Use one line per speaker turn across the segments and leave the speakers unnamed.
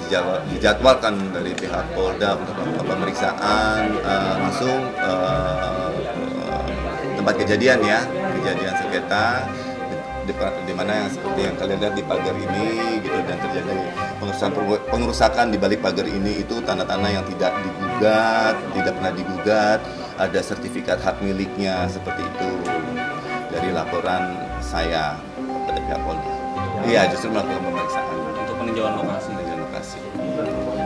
sudah dijadwalkan dari pihak Polda untuk pemeriksaan langsung tempat kejadian ya, kejadian sengketa di mana yang seperti yang kalian lihat di pagar ini gitu, dan terjadi pengerusakan di balik pagar ini. Itu tanah-tanah yang tidak digugat, tidak pernah digugat, ada sertifikat hak miliknya seperti itu dari laporan saya pada pihak Polda. Iya, justru melakukan pemeriksaan
untuk peninjauan lokasi.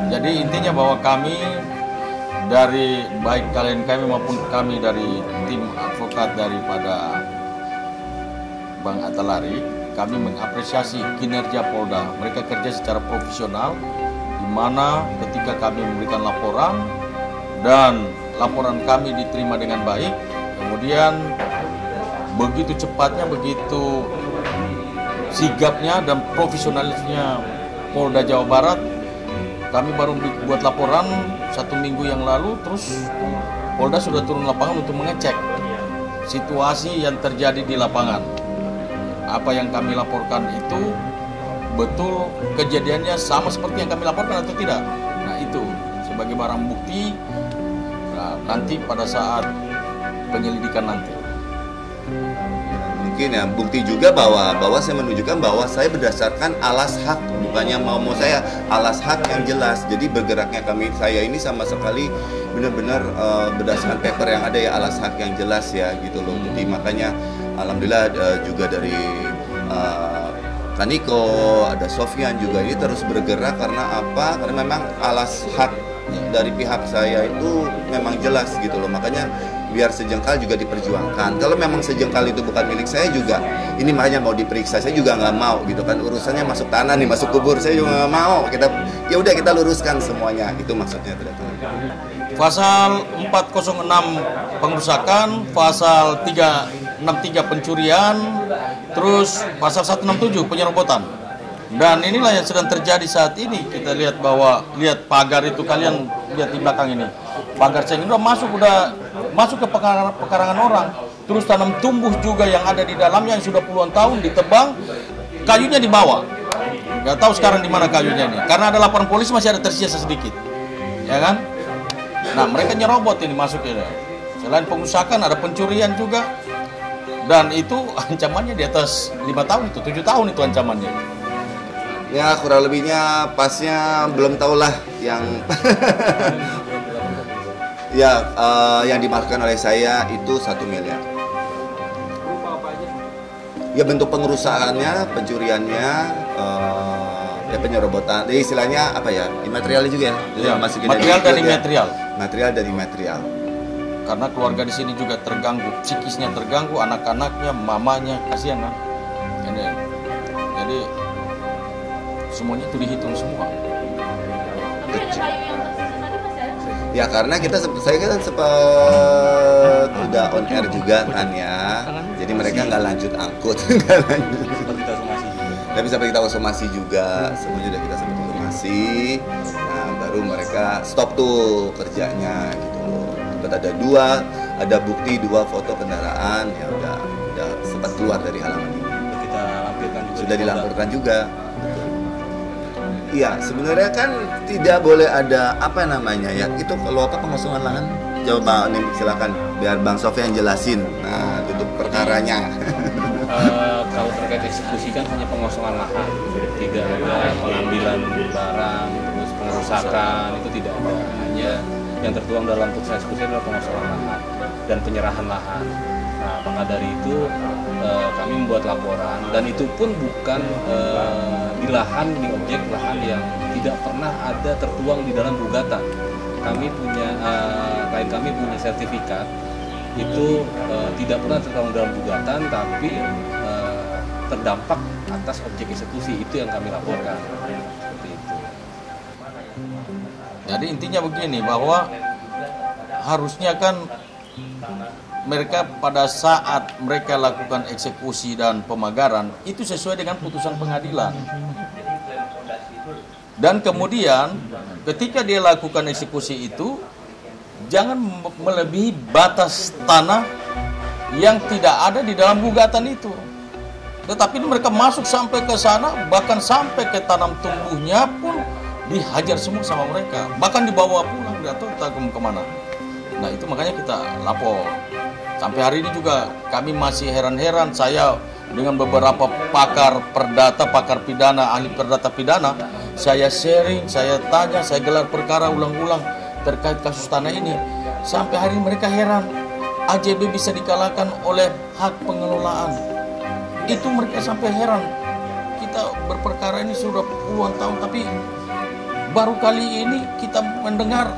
Jadi intinya bahwa kami dari baik kalian kami maupun kami dari tim advokat daripada Bang Atalari, kami mengapresiasi kinerja Polda. Mereka kerja secara profesional, di mana ketika kami memberikan laporan dan laporan kami diterima dengan baik, kemudian begitu cepatnya, begitu sigapnya dan profesionalisnya Polda Jawa Barat. Kami baru buat laporan 1 minggu yang lalu, terus Polda sudah turun lapangan untuk mengecek situasi yang terjadi di lapangan. Apa yang kami laporkan itu betul kejadiannya sama seperti yang kami laporkan atau tidak. Nah itu sebagai barang bukti nanti pada saat penyelidikan nanti.
Mungkin ya bukti juga bahwa saya menunjukkan bahwa saya berdasarkan alas hak, bukannya mau saya alas hak yang jelas. Jadi bergeraknya saya ini sama sekali benar-benar berdasarkan paper yang ada ya, alas hak yang jelas ya gitu loh. Jadi makanya alhamdulillah juga dari Kaniko, ada Sofyan juga ini terus bergerak karena apa? Karena memang alas hak dari pihak saya itu memang jelas gitu loh. Makanya biar sejengkal juga diperjuangkan. Kalau memang sejengkal itu bukan milik saya juga, ini makanya mau diperiksa, saya juga nggak mau gitu kan. Urusannya masuk tanah nih, masuk kubur, saya juga nggak mau. Ya udah kita luruskan semuanya, itu maksudnya.
Pasal 406 pengerusakan, pasal 363 pencurian, terus pasal 167 penyerobotan. Dan inilah yang sedang terjadi saat ini. Kita lihat bahwa pagar itu, kalian lihat di belakang ini. Pagar saya udah masuk ke pekarangan orang. Terus tanam tumbuh juga yang ada di dalamnya yang sudah puluhan tahun ditebang, kayunya dibawa. Nggak tahu sekarang di mana kayunya ini. Karena ada laporan polisi masih ada tersisa sedikit. Ya kan? Nah, mereka nyerobot ini masuk ini. Selain pengusakan ada pencurian juga. Dan itu ancamannya di atas 5 tahun itu, 7 tahun itu ancamannya.
Ya kurang lebihnya pasnya belum tahulah yang ya yang dimaksudkan oleh saya itu 1 miliar. Ya bentuk pengerusakannya, pencuriannya, ya penyerobotan. Jadi istilahnya apa ya? Imaterialnya juga ya.
Ya, material dan imaterial.
Material dan imaterial.
Karena keluarga di sini juga terganggu, psikisnya terganggu, anak-anaknya, mamanya, kasihan kan. Jadi semuanya itu dihitung semua.
Ya karena saya kan sempat udah on air juga kan ya. Jadi mereka nggak lanjut angkut, nggak lanjut. Tapi sampai kita somasi juga, semuanya udah kita sempat somasi. Nah baru mereka stop tuh kerjanya gitu loh. Ada bukti 2 foto kendaraan, ya udah sempat keluar dari halaman ini.
Kita lampirkan juga.
Sudah dilaporkan juga. Iya, sebenarnya kan tidak boleh ada apa namanya ya, itu kalau apa pengosongan lahan. Coba nih silakan biar Bang Sofyan jelasin. Nah, duduk perkaranya.
Kalau terkait eksekusi kan hanya pengosongan lahan, tidak ada pengambilan barang, terus pengerusakan itu tidak ada. Hanya yang tertuang dalam putusan eksekusi adalah pengosongan lahan dan penyerahan lahan. Nah, maka dari itu kami membuat laporan, dan itu pun bukan di objek lahan yang tidak pernah ada tertuang di dalam gugatan. Klien kami punya sertifikat itu tidak pernah tertuang dalam gugatan, tapi terdampak atas objek eksekusi, itu yang kami laporkan. Seperti itu.
Jadi intinya begini, bahwa harusnya kan mereka pada saat mereka lakukan eksekusi dan pemagaran itu sesuai dengan putusan pengadilan. Dan kemudian ketika dia lakukan eksekusi itu jangan melebihi batas tanah yang tidak ada di dalam gugatan itu. Tetapi mereka masuk sampai ke sana, bahkan sampai ke tanam tumbuhnya pun dihajar semua sama mereka, bahkan dibawa pulang, nggak tahu entah kemana. Nah itu makanya kita lapor. Sampai hari ini juga kami masih heran-heran, saya dengan beberapa pakar perdata, pakar pidana, ahli perdata pidana, saya sharing, saya tanya, saya gelar perkara ulang-ulang terkait kasus tanah ini. Sampai hari ini mereka heran, AJB bisa dikalahkan oleh hak pengelolaan. Itu mereka sampai heran. Kita berperkara ini sudah puluhan tahun, tapi baru kali ini kita mendengar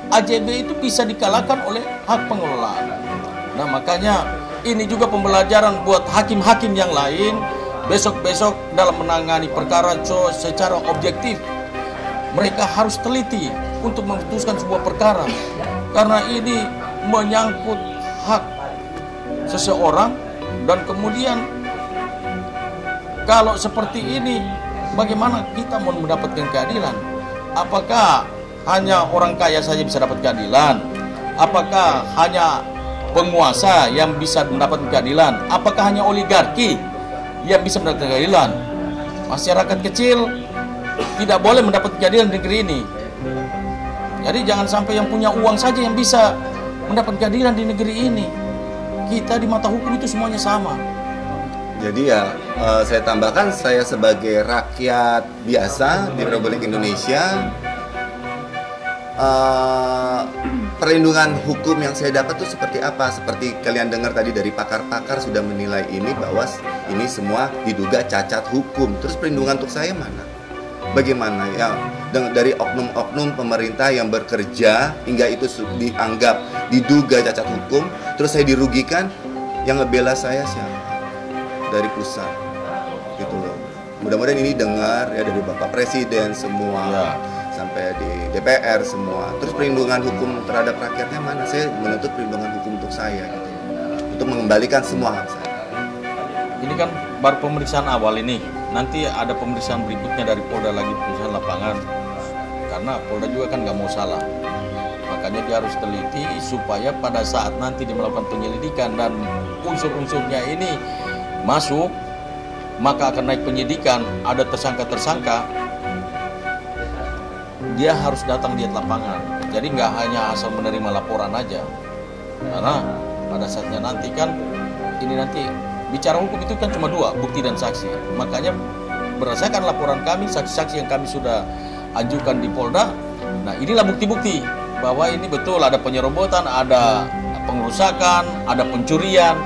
AJB itu bisa dikalahkan oleh hak pengelolaan. Nah makanya ini juga pembelajaran buat hakim-hakim yang lain. Besok-besok dalam menangani perkara secara objektif, mereka harus teliti untuk memutuskan sebuah perkara, karena ini menyangkut hak seseorang. Dan kemudian kalau seperti ini, bagaimana kita mau mendapatkan keadilan? Apakah hanya orang kaya saja bisa dapat keadilan? Apakah hanya penguasa yang bisa mendapatkan keadilan? Apakah hanya oligarki yang bisa mendapatkan keadilan? Masyarakat kecil tidak boleh mendapat keadilan di negeri ini. Jadi jangan sampai yang punya uang saja yang bisa mendapat keadilan di negeri ini. Kita di mata hukum itu semuanya sama.
Jadi ya saya tambahkan, saya sebagai rakyat biasa di Republik Indonesia, perlindungan hukum yang saya dapat itu seperti apa? Seperti kalian dengar tadi dari pakar-pakar sudah menilai ini bahwa ini semua diduga cacat hukum. Terus perlindungan untuk saya mana? Bagaimana ya dari oknum-oknum pemerintah yang bekerja hingga itu dianggap diduga cacat hukum, terus saya dirugikan, yang ngebela saya siapa? Dari pusat, gitu loh. Mudah-mudahan ini dengar ya dari Bapak Presiden semua. Ya. Sampai di DPR semua. Terus perlindungan hukum terhadap rakyatnya mana? Saya menuntut perlindungan hukum untuk saya gitu. Untuk mengembalikan semua hak saya.
Ini kan baru pemeriksaan awal ini. Nanti ada pemeriksaan berikutnya dari Polda lagi, pemeriksaan lapangan. Karena Polda juga kan nggak mau salah. Makanya dia harus teliti supaya pada saat nanti dia melakukan penyelidikan dan unsur-unsurnya ini masuk, maka akan naik penyidikan, ada tersangka-tersangka, dia harus datang lihat lapangan. Jadi nggak hanya asal menerima laporan aja. Karena pada saatnya nanti kan, ini nanti bicara hukum itu kan cuma dua, bukti dan saksi. Makanya berdasarkan laporan kami, saksi-saksi yang kami sudah ajukan di Polda, nah inilah bukti-bukti bahwa ini betul ada penyerobotan, ada pengerusakan, ada pencurian.